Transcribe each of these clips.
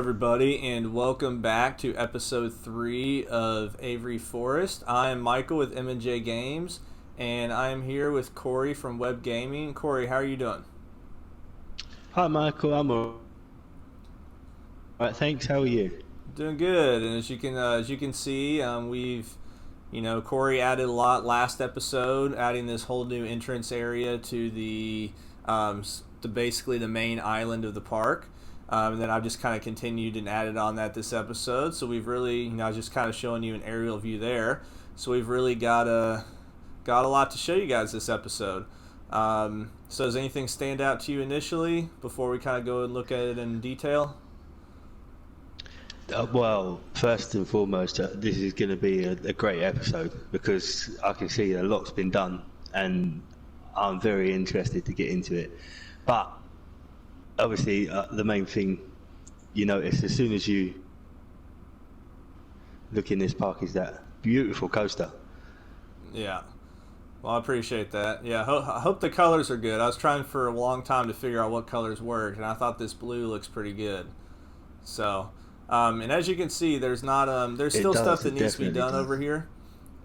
everybody, and welcome back to episode 3 of Avery Forest. I am Michael with M&J Games, and I am here with Corey from WebbGaming. Corey, how are you doing? Hi Michael, I'm all right, thanks. How are you? Doing good, and as you can see, Corey added a lot last episode, adding this whole new entrance area to to basically the main island of the park. And then I've just kind of continued and added on that this episode. So we've really, I was just kind of showing you an aerial view there. So we've really got a lot to show you guys this episode. So does anything stand out to you initially before we kind of go and look at it in detail? Well, first and foremost, this is going to be a great episode because I can see a lot's been done and I'm very interested to get into it. But obviously, the main thing you notice as soon as you look in this park is that beautiful coaster. Yeah. Well, I appreciate that. Yeah, I hope the colors are good. I was trying for a long time to figure out what colors worked, and I thought this blue looks pretty good. So, and as you can see, there's still stuff that needs to be done over here,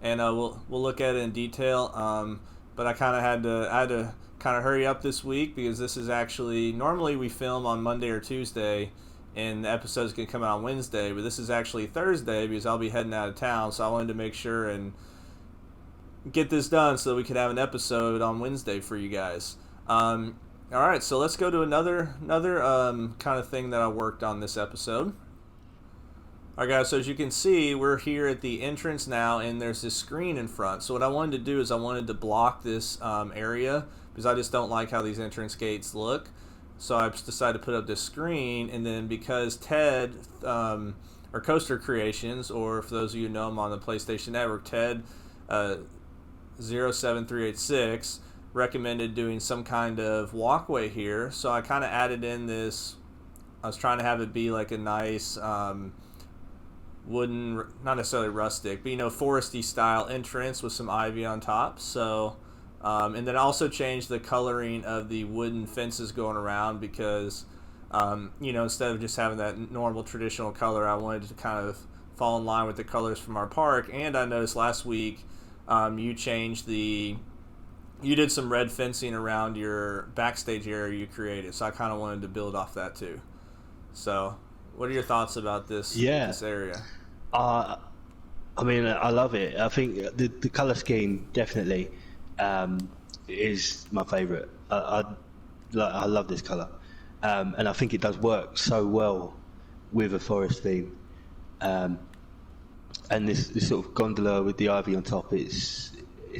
and we'll look at it in detail. But I had to kind of hurry up this week because this is actually normally we film on Monday or Tuesday, and the episodes can come out on Wednesday, but this is actually Thursday because I'll be heading out of town. So I wanted to make sure and get this done so we could have an episode on Wednesday for you guys. All right, so let's go to another kind of thing that I worked on this episode. All right, guys, so as you can see, we're here at the entrance now, and there's this screen in front. So what I wanted to do is I wanted to block this area because I just don't like how these entrance gates look. So I just decided to put up this screen, and then because Ted, or Coaster Creations, or for those of you who know him on the PlayStation Network, Ted 07386 recommended doing some kind of walkway here. So I kind of added in this. I was trying to have it be like a nice wooden, not necessarily rustic, but foresty style entrance with some ivy on top. So and then also changed the coloring of the wooden fences going around because instead of just having that normal traditional color, I wanted to kind of fall in line with the colors from our park. And I noticed last week you did some red fencing around your backstage area you created, so I kind of wanted to build off that too. So what are your thoughts about this area? I mean, I love it. I think the color scheme definitely is my favorite. I love this color, and I think it does work so well with a forest theme. And this sort of gondola with the ivy on top, it's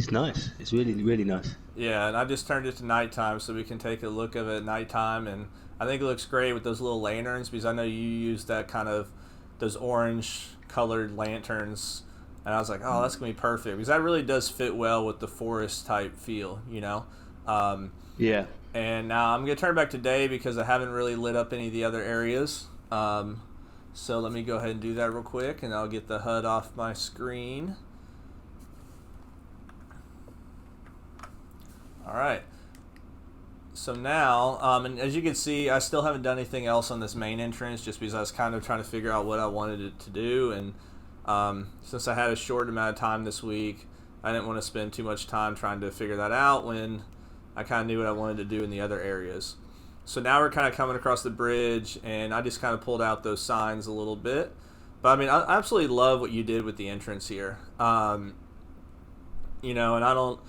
nice. It's really, really nice. Yeah, and I just turned it to nighttime so we can take a look of it at nighttime, and I think it looks great with those little lanterns because I know you use those orange colored lanterns, and I was like, oh, that's gonna be perfect because that really does fit well with the forest type feel, Yeah. And now I'm gonna turn back to day because I haven't really lit up any of the other areas. So let me go ahead and do that real quick, and I'll get the HUD off my screen. All right. So now, and as you can see, I still haven't done anything else on this main entrance just because I was kind of trying to figure out what I wanted it to do. And since I had a short amount of time this week, I didn't want to spend too much time trying to figure that out when I kind of knew what I wanted to do in the other areas. So now we're kind of coming across the bridge, and I just kind of pulled out those signs a little bit. But I mean, I absolutely love what you did with the entrance here. And I don't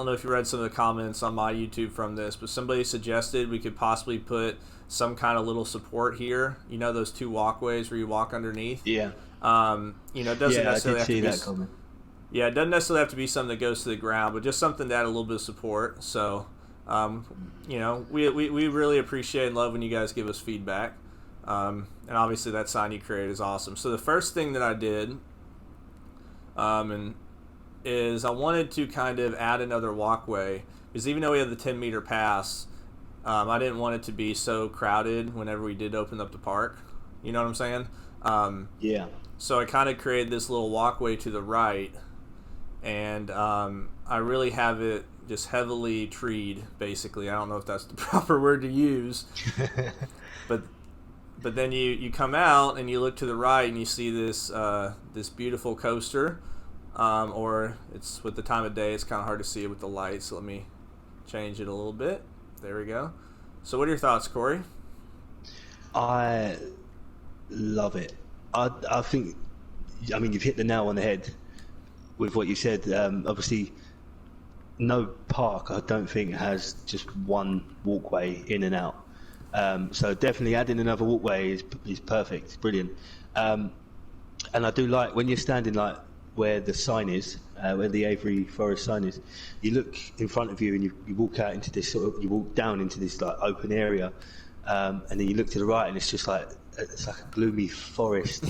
know if you read some of the comments on my YouTube from this, but somebody suggested we could possibly put some kind of little support here. Those two walkways where you walk underneath. Yeah. It doesn't necessarily I did see have to that comment. Yeah, it doesn't necessarily have to be something that goes to the ground, but just something to add a little bit of support. So, we really appreciate and love when you guys give us feedback. And obviously that sign you created is awesome. So the first thing that I did, is I wanted to kind of add another walkway because even though we have the 10-meter pass, I didn't want it to be so crowded whenever we did open up the park. You know what I'm saying? Yeah. So I kind of created this little walkway to the right, and I really have it just heavily treed, basically. I don't know if that's the proper word to use, but But then you come out and you look to the right and you see this this beautiful coaster, or it's with the time of day, it's kind of hard to see it with the light. So let me change it a little bit. There we go. So what are your thoughts, Corey? I love it. I think, I mean, you've hit the nail on the head with what you said. Obviously, no park, I don't think, has just one walkway in and out. So definitely adding another walkway is perfect. It's brilliant. And I do like when you're standing like where the sign is, where the Avery Forest sign is. You look in front of you and you walk out into this sort of, you walk down into this like open area, and then you look to the right and it's just like a gloomy forest.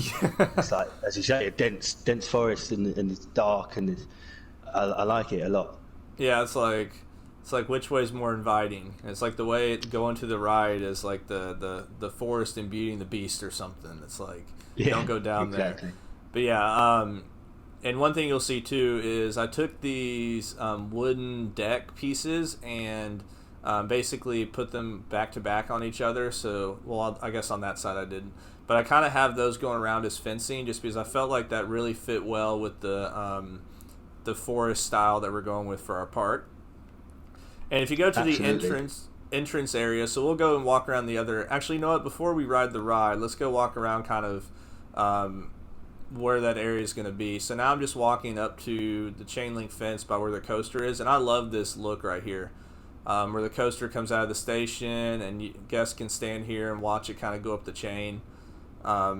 It's like, as you say, a dense forest, and it's dark, and I like it a lot. Yeah, it's like which way is more inviting? It's like the way going to the right is like the forest and Beauty and the Beast or something. It's like don't go down exactly. there. But yeah, and one thing you'll see too is I took these wooden deck pieces and basically put them back to back on each other. So, well, I guess on that side I didn't, but I kind of have those going around as fencing, just because I felt like that really fit well with the forest style that we're going with for our park. And if you go to Absolutely. the entrance area, so we'll go and walk around the other. Actually, you know what? Before we ride the ride, let's go walk around kind of where that area is going to be. So now I'm just walking up to the chain link fence by where the coaster is, and I love this look right here, where the coaster comes out of the station, and guests can stand here and watch it kind of go up the chain. I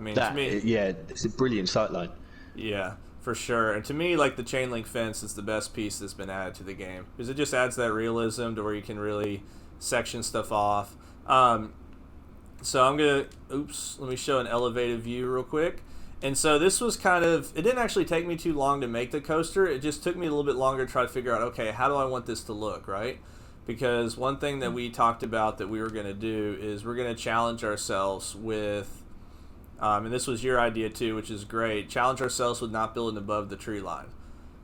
mean, to me, yeah, it's a brilliant sightline. yeah, for sure. And to me, like, the chain link fence is the best piece that's been added to the game, because it just adds that realism to where you can really section stuff off. So I'm gonna, let me show an elevated view real quick. And so this was kind of, it didn't actually take me too long to make the coaster. It just took me a little bit longer to try to figure out, okay, how do I want this to look, right? Because one thing that we talked about that we were going to do is we're going to challenge ourselves with, and this was your idea too, which is great, challenge ourselves with not building above the tree line.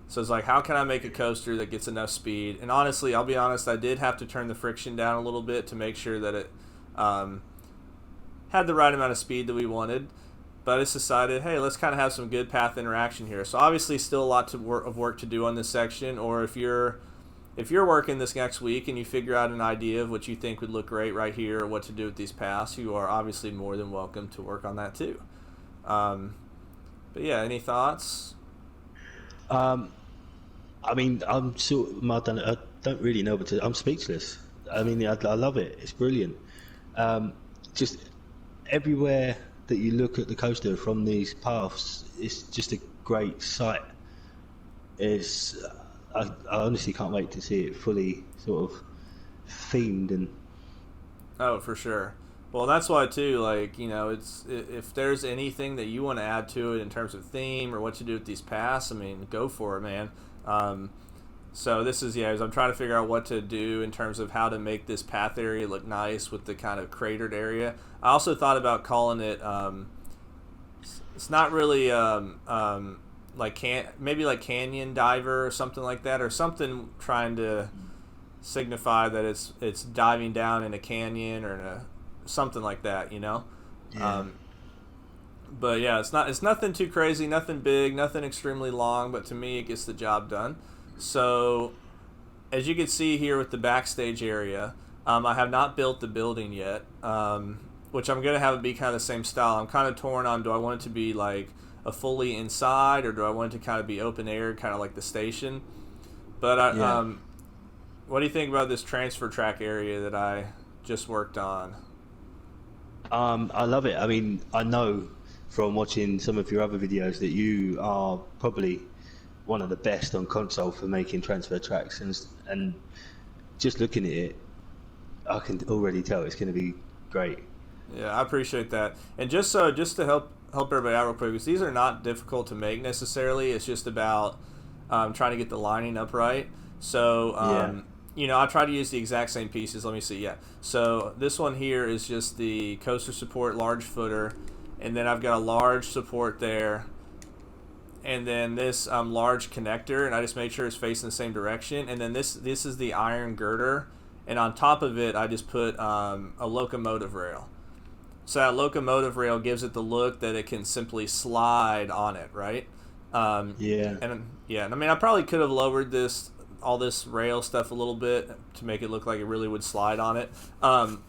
So it's like, how can I make a coaster that gets enough speed? And honestly, I'll be honest, I did have to turn the friction down a little bit to make sure that it had the right amount of speed that we wanted. But I just decided, hey, let's kind of have some good path interaction here. So obviously still a lot of work to do on this section, or if you're working this next week and you figure out an idea of what you think would look great right here or what to do with these paths, you are obviously more than welcome to work on that too. But yeah, any thoughts? I mean, I'm sort of, I don't really know, but I'm speechless. I mean, I love it. It's brilliant. Just everywhere that you look at the coaster from these paths, it's just a great sight. I honestly can't wait to see it fully sort of themed and. Oh, for sure. Well, that's why too. Like, you know, it's, if there's anything that you want to add to it in terms of theme or what to do with these paths, I mean, go for it, man. So this is, as I'm trying to figure out what to do in terms of how to make this path area look nice with the kind of cratered area. I also thought about calling it, it's not really maybe like Canyon Diver or something like that, or something trying to signify that it's diving down in a canyon or something like that, you know. Yeah. But yeah, it's nothing too crazy, nothing big, nothing extremely long, but to me it gets the job done. So as you can see here with the backstage area, I have not built the building yet, which I'm going to have it be kind of the same style. I'm kind of torn on, do I want it to be like a fully inside, or do I want it to kind of be open air, kind of like the station? But what do you think about this transfer track area that I just worked on? I love it. I mean, I know from watching some of your other videos that you are probably one of the best on console for making transfer tracks, and just looking at it, I can already tell it's going to be great. Yeah, I appreciate that. And just to help everybody out real quick, because these are not difficult to make necessarily. It's just about trying to get the lining up right. So you know, I try to use the exact same pieces. Let me see. Yeah. So this one here is just the coaster support large footer, and then I've got a large support there, and then this large connector, and I just made sure it's facing the same direction. And then this is the iron girder, and on top of it I just put a locomotive rail. So that locomotive rail gives it the look that it can simply slide on it, right? Yeah. And yeah, and I mean, I probably could have lowered all this rail stuff a little bit to make it look like it really would slide on it. But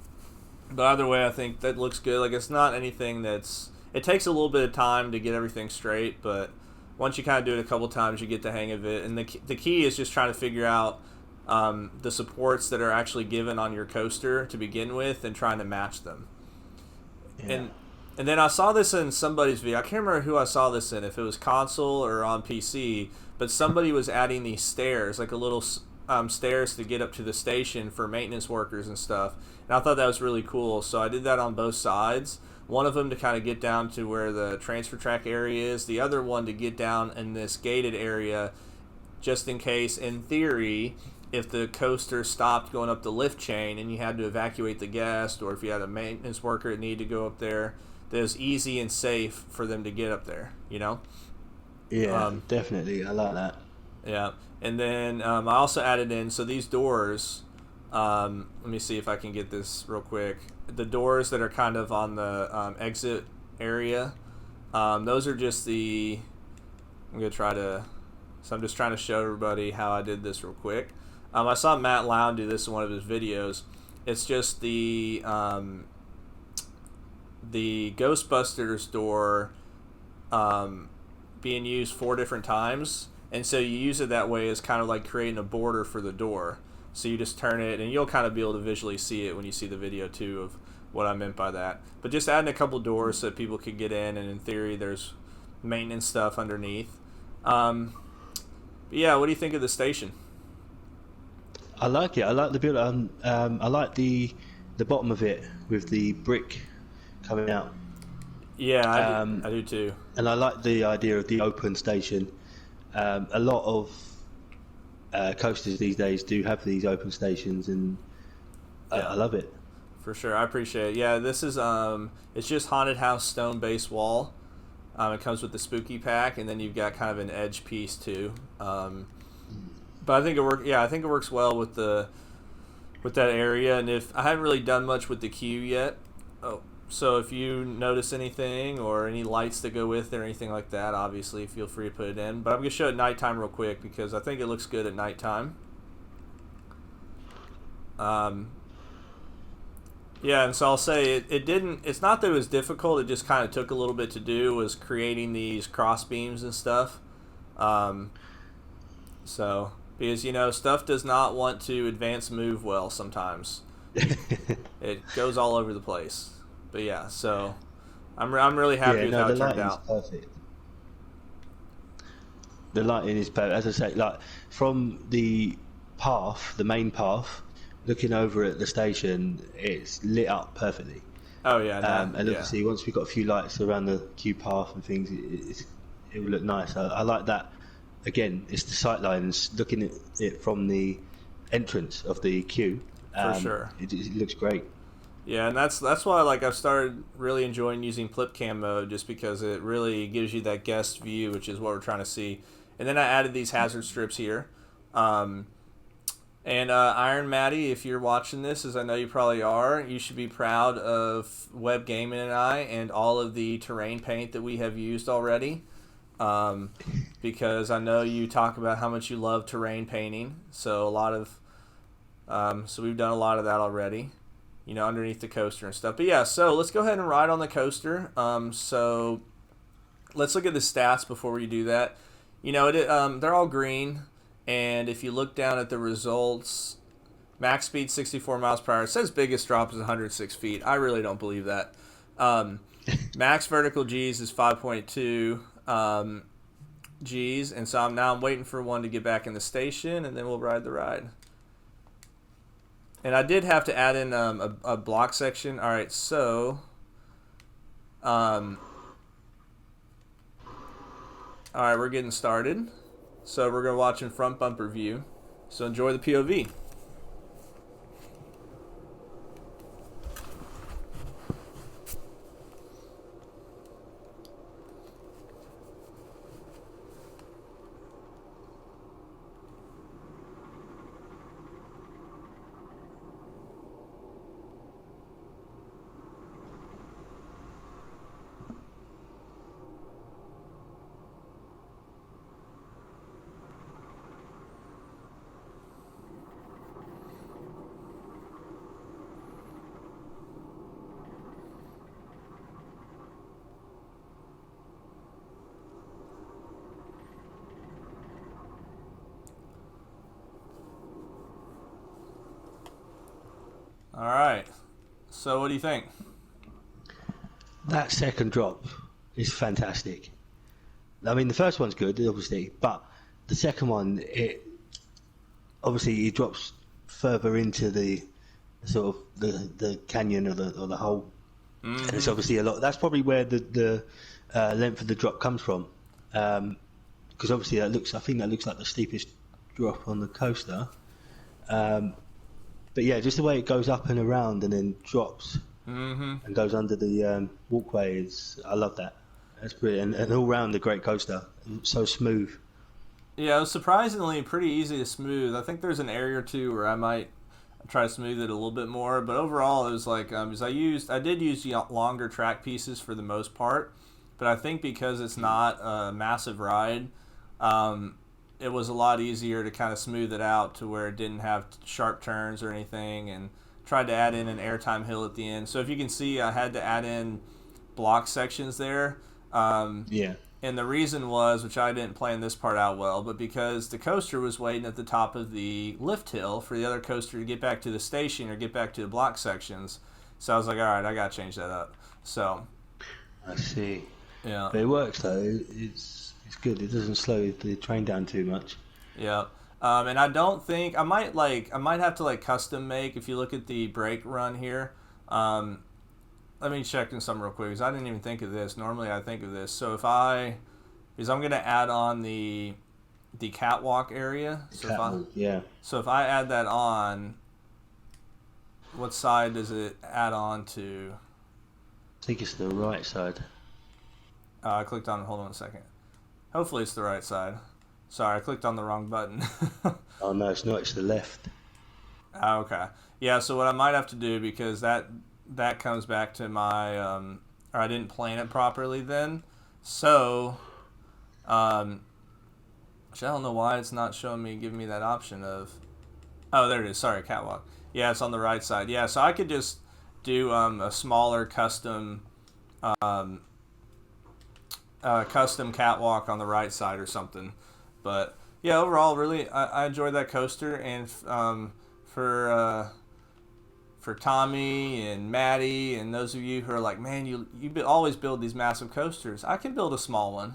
either way, I think that looks good. Like, it's not anything it takes a little bit of time to get everything straight, but once you kind of do it a couple times, you get the hang of it. And the key is just trying to figure out the supports that are actually given on your coaster to begin with and trying to match them. Yeah. And then I saw this in somebody's video. I can't remember who I saw this in, if it was console or on PC, but somebody was adding these stairs, like a little stairs to get up to the station for maintenance workers and stuff. And I thought that was really cool. So I did that on both sides. One of them to kind of get down to where the transfer track area is. The other one to get down in this gated area, just in case, in theory, if the coaster stopped going up the lift chain and you had to evacuate the guest, or if you had a maintenance worker that needed to go up there, that it was easy and safe for them to get up there, you know? Yeah, definitely. I like that. Yeah. And then I also added in, so these doors, let me see if I can get this real quick. The doors that are kind of on the exit area, those are just I'm going to try to, so I'm just trying to show everybody how I did this real quick. I saw Matt Lown do this in one of his videos. It's just the Ghostbusters door being used 4 different times, and so you use it that way as kind of like creating a border for the door. So you just turn it, and you'll kind of be able to visually see it when you see the video too of what I meant by that. But just adding a couple doors so that people could get in, and in theory there's maintenance stuff underneath. But yeah, what do you think of the station? I like it. I like the build. I like the bottom of it with the brick coming out. Yeah, I do too. And I like the idea of the open station. A lot of coasters these days do have these open stations, and I love it. For sure, I appreciate it. Yeah, this is it's just haunted house stone base wall. It comes with the spooky pack, and then you've got kind of an edge piece too. But I think it works well with that area. And if I haven't really done much with the queue yet, so if you notice anything or any lights that go with it or anything like that, obviously feel free to put it in. But I'm gonna show it nighttime real quick because I think it looks good at nighttime. Yeah, and so I'll say it didn't. It's not that it was difficult. It just kind of took a little bit to do. Was creating these cross beams and stuff. So because stuff does not want to advance move well sometimes. It goes all over the place. But yeah, so I'm really happy with how it turned out. Perfect. The lighting is perfect. As I say, like from the main path, looking over at the station, it's lit up perfectly. Oh yeah, and obviously once we've got a few lights around the queue path and things, it will look nice. I like that. Again, it's the sight lines looking at it from the entrance of the queue. For sure, it looks great. Yeah, and that's why I've started really enjoying using flip cam mode, just because it really gives you that guest view, which is what we're trying to see. And then I added these hazard strips here. And Iron Matty, if you're watching this, as I know you probably are, you should be proud of WebbGaming and I and all of the terrain paint that we have used already. Because I know you talk about how much you love terrain painting. So so we've done a lot of that already, underneath the coaster and stuff. But yeah, so let's go ahead and ride on the coaster. So let's look at the stats before we do that. They're all green. And if you look down at the results, max speed 64 miles per hour. It says biggest drop is 106 feet. I really don't believe that. Max vertical G's is 5.2 G's. And so I'm waiting for one to get back in the station, and then we'll ride the ride. And I did have to add in a block section. All right, so all right, we're getting started. So we're going to watch in front bumper view. So enjoy the POV. All right. So what do you think? That second drop is fantastic. I mean, the first one's good, obviously, but the second one, it drops further into the sort of the canyon or the hole, and it's obviously a lot. That's probably where the length of the drop comes from, because obviously I think that looks like the steepest drop on the coaster. But yeah, just the way it goes up and around and then drops and goes under the walkway I love that. That's brilliant, and all round a great coaster, so smooth. Yeah, it was surprisingly pretty easy to smooth. I think there's an area or two where I might try to smooth it a little bit more, but overall it was like because I did use longer track pieces for the most part, but I think because it's not a massive ride, it was a lot easier to kind of smooth it out to where it didn't have sharp turns or anything, and tried to add in an airtime hill at the end. So if you can see, I had to add in block sections there. Yeah. And the reason was, which I didn't plan this part out well, but because the coaster was waiting at the top of the lift hill for the other coaster to get back to the station or get back to the block sections. So I was like, all right, I got to change that up. So. I see. Yeah. But it works though. It's good. It doesn't slow the train down too much. Yeah. And I don't think I might have to custom make. If you look at the brake run here, let me check in some real quick because I didn't even think of this. Normally I think of this. So because I'm gonna add on the catwalk area. So if I add that on, what side does it add on to? I think it's the right side. I clicked on it. Hold on a second. Hopefully it's the right side. Sorry, I clicked on the wrong button. Oh no, it's not. It's the left. Okay. Yeah. So what I might have to do, because that comes back to my or I didn't plan it properly then. So which I don't know why it's not showing me, giving me that option of, oh, there it is. Sorry, catwalk. Yeah, it's on the right side. Yeah, so I could just do a smaller custom catwalk on the right side or something. But yeah, overall, really, I enjoyed that coaster, and for Tommy and Maddie and those of you who are like, man, you always build these massive coasters, I can build a small one.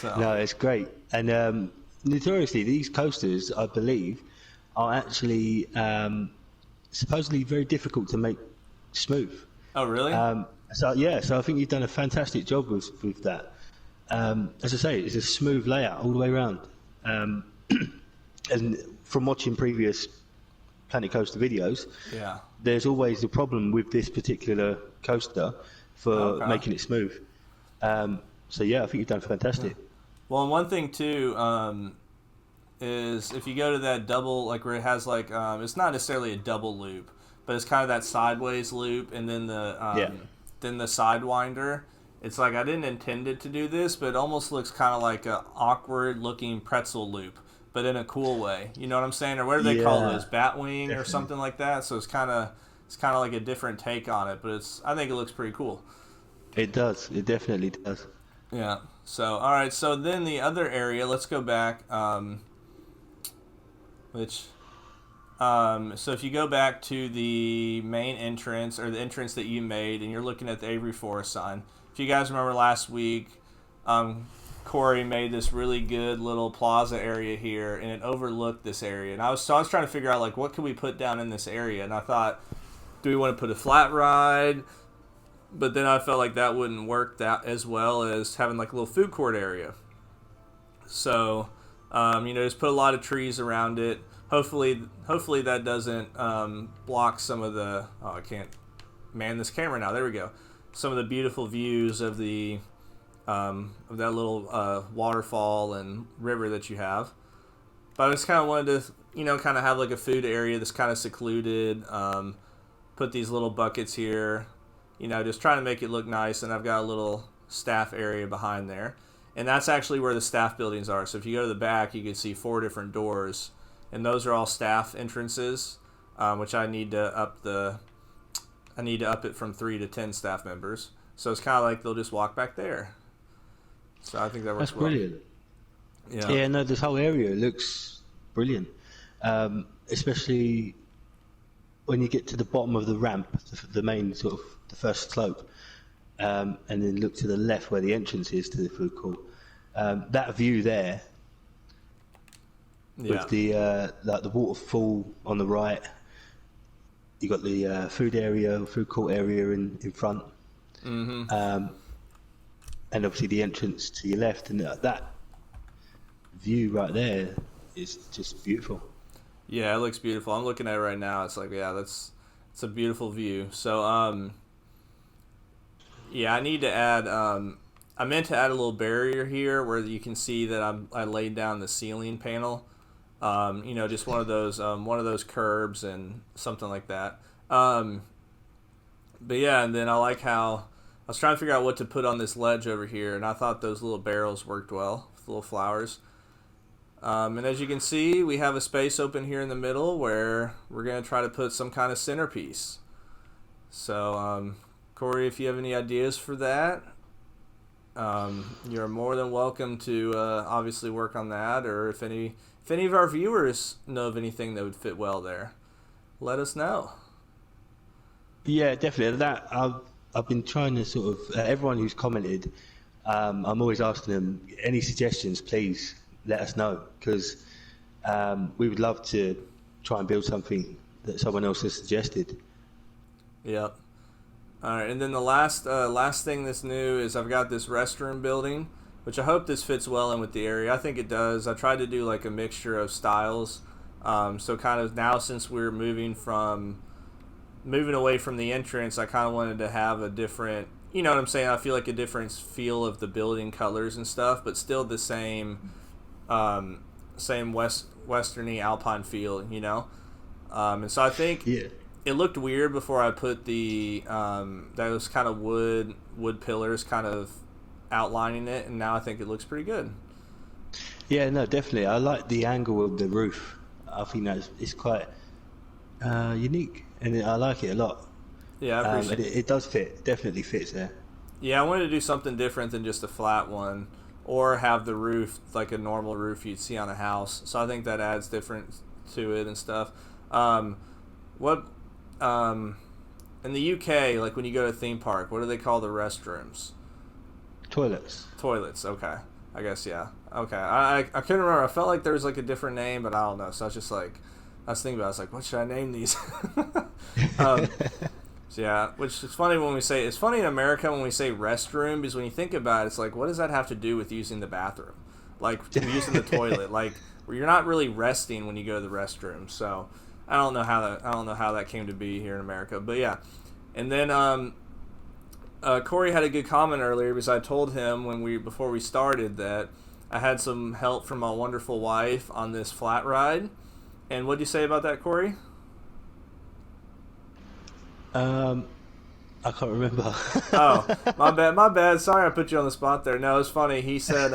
So. No, it's great. And notoriously, these coasters, I believe, are actually supposedly very difficult to make smooth. Oh, really? So I think you've done a fantastic job with that. As I say, it's a smooth layout all the way around. And from watching previous Planet Coaster videos, yeah, there's always a problem with this particular coaster for making it smooth. So yeah, I think you've done fantastic. Well, and one thing too is if you go to that double, where it has it's not necessarily a double loop, but it's kind of that sideways loop, and then the sidewinder. It's I didn't intend it to do this, but it almost looks kind of like a awkward looking pretzel loop, but in a cool way. You know what I'm saying? Or what do they call those? Batwing, definitely. Or something like that. So it's kind of like a different take on it, but I think it looks pretty cool. It does. It definitely does. Yeah. So all right. So then the other area. Let's go back. So if you go back to the main entrance, or the entrance that you made, and you're looking at the Avery Forest sign. If you guys remember last week, Corey made this really good little plaza area here, and it overlooked this area. And I was trying to figure out what can we put down in this area, and I thought, do we want to put a flat ride? But then I felt like that wouldn't work that as well as having a little food court area. So, just put a lot of trees around it. Hopefully that doesn't block some of the. Oh, I can't man this camera now. There we go. Some of the beautiful views of the of that little waterfall and river that you have. But I just kind of wanted to, kind of have a food area that's kind of secluded. Put these little buckets here, just trying to make it look nice. And I've got a little staff area behind there, and that's actually where the staff buildings are. So if you go to the back, you can see 4 different doors. And those are all staff entrances, which I need to up it from 3 to 10 staff members. So it's kind of they'll just walk back there. So I think that works well. That's brilliant. Yeah, no, this whole area looks brilliant. Especially when you get to the bottom of the ramp, the main sort of the first slope, and then look to the left where the entrance is to the food court. That view there, Yeah. with the like the waterfall on the right, you got the food court area in front, Mm-hmm. and obviously the entrance to your left, and that view right there is just beautiful. Yeah, it looks beautiful. I'm looking at it right now. It's like, yeah, it's a beautiful view. So, yeah, I need to add. I meant to add a little barrier here where you can see that I laid down the ceiling panel. Just one of those curbs and something like that. But yeah, and then I like how I was trying to figure out what to put on this ledge over here, and I thought those little barrels worked well with little flowers. And as you can see, we have a space open here in the middle where we're going to try to put some kind of centerpiece. So, Corey, if you have any ideas for that, you're more than welcome to obviously work on that. Or if any of our viewers know of anything that would fit well there, let us know. Yeah, definitely. That I've been trying to sort of everyone who's commented. I'm always asking them any suggestions. Please let us know, because we would love to try and build something that someone else has suggested. Yep. All right, and then the last thing that's new is I've got this restroom building, which I hope this fits well in with the area. I think it does. I tried to do like a mixture of styles. So kind of now, since we're moving away from the entrance, I kind of wanted to have a different, you know what I'm saying? I feel like a different feel of the building colors and stuff, but still the same westerny alpine feel, you know? And so I think it looked weird before I put the those kind of wood pillars kind of outlining it, and now I think it looks pretty good. Yeah, no, definitely. I like the angle of the roof. I think it's quite unique, and I like it a lot. Yeah, I appreciate it. It does fit. Definitely fits there. Yeah, I wanted to do something different than just a flat one, or have the roof like a normal roof you'd see on a house. So I think that adds different to it and stuff. In the UK, like when you go to a theme park, what do they call the restrooms? Toilets. Okay. I guess, yeah. Okay. I couldn't remember. I felt like there was like a different name, but I don't know. So I was just like, I was thinking about it. I was like, what should I name these? So yeah, which is funny it's funny in America when we say restroom, because when you think about it, it's like, what does that have to do with using the bathroom? Like using the toilet? Like, where you're not really resting when you go to the restroom. So I don't know how that came to be here in America. But yeah. And then Corey had a good comment earlier, because I told him before we started that I had some help from my wonderful wife on this flat ride. And what'd you say about that, Corey? I can't remember. Oh, my bad. Sorry I put you on the spot there. No, it's funny. He said,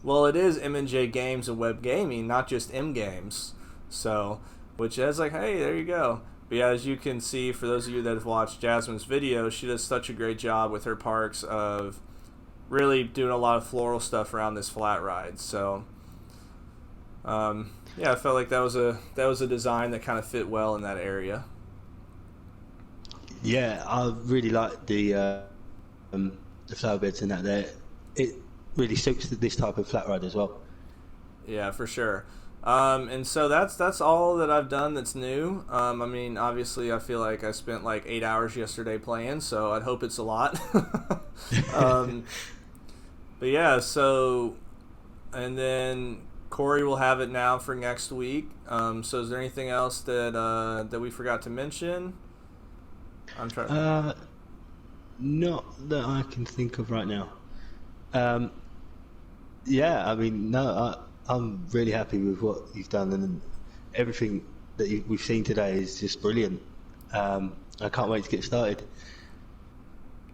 well, it is M&J Games and WebbGaming, not just M Games. So, which is like, hey, there you go. But yeah, as you can see, for those of you that have watched Jasmine's video, she does such a great job with her parks of really doing a lot of floral stuff around this flat ride. So, yeah, I felt like that was a design that kind of fit well in that area. Yeah, I really like the flower beds and that there. It really suits this type of flat ride as well. Yeah, for sure. And so that's all that I've done that's new. I mean, obviously, I feel like I spent like 8 hours yesterday playing, so I'd hope it's a lot. But yeah, so, and then Corey will have it now for next week. So is there anything else that we forgot to mention? I'm trying. Not that I can think of right now. Yeah, I mean, no, I'm really happy with what you've done, and everything that we've seen today is just brilliant. I can't wait to get started.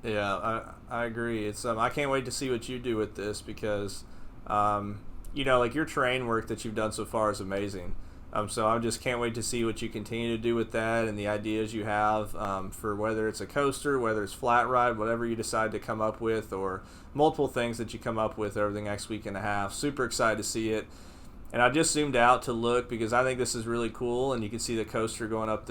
Yeah, I agree. It's I can't wait to see what you do with this, because like your terrain work that you've done so far is amazing. So I just can't wait to see what you continue to do with that, and the ideas you have for whether it's a coaster, whether it's flat ride, whatever you decide to come up with, or multiple things that you come up with over the next week and a half. Super excited to see it. And I just zoomed out to look, because I think this is really cool, and you can see the coaster going up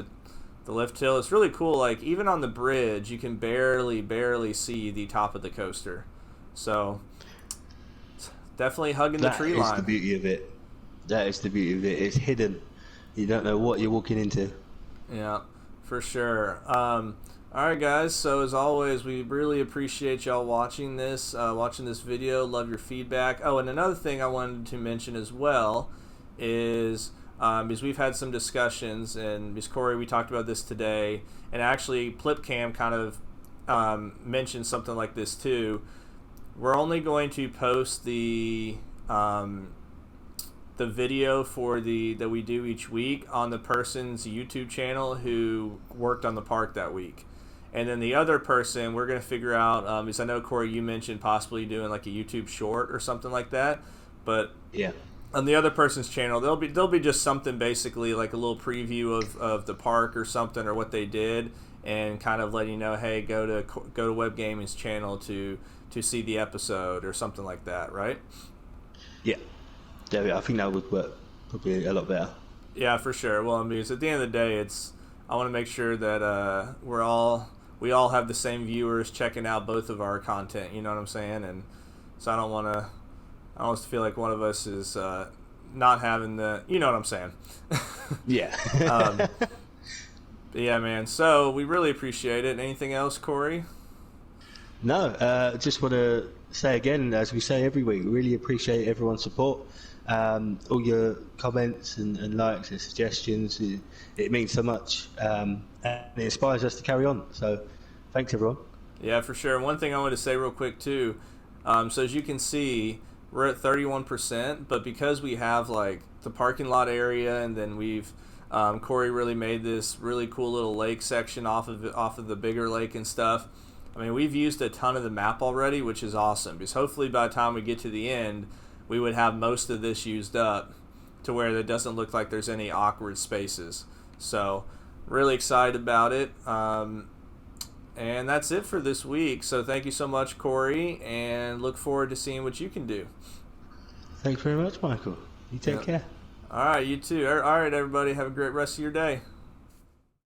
the lift hill. It's really cool. Like even on the bridge, you can barely see the top of the coaster. So definitely hugging the tree line. That is the beauty of it. That is the beauty of it. It's hidden. You don't know what you're walking into. Yeah, for sure. All right, guys. So as always, we really appreciate y'all watching this video. Love your feedback. Oh, and another thing I wanted to mention as well is because we've had some discussions, and Ms. Corey, we talked about this today, and actually Plipcam kind of mentioned something like this too. We're only going to post the video for that we do each week on the person's YouTube channel who worked on the park that week. And then the other person, we're going to figure out, because I know, Corey, you mentioned possibly doing like a YouTube short or something like that. But yeah, on the other person's channel, there'll be just something basically like a little preview of the park or something, or what they did, and kind of letting you know, hey, go to WebbGaming's channel to see the episode or something like that, right? Yeah. I think that would work probably a lot better. Yeah, for sure. Well, because at the end of the day, I want to make sure that we all have the same viewers checking out both of our content. You know what I'm saying? And so I don't want us to feel like one of us is not having the. You know what I'm saying? Yeah. But yeah, man. So we really appreciate it. Anything else, Corey? No. Just want to say again, as we say every week, really appreciate everyone's support. All your comments and likes and suggestions, it means so much, and it inspires us to carry on. So thanks, everyone. Yeah, for sure. One thing I wanted to say real quick too, so as you can see, we're at 31%, but because we have like the parking lot area, and then we've Corey really made this really cool little lake section off of the bigger lake and stuff. I mean, we've used a ton of the map already, which is awesome, because hopefully by the time we get to the end, we would have most of this used up to where it doesn't look like there's any awkward spaces. So really excited about it. And that's it for this week. So thank you so much, Corey, and look forward to seeing what you can do. Thanks very much, Michael. You take care. All right, you too. All right, everybody. Have a great rest of your day.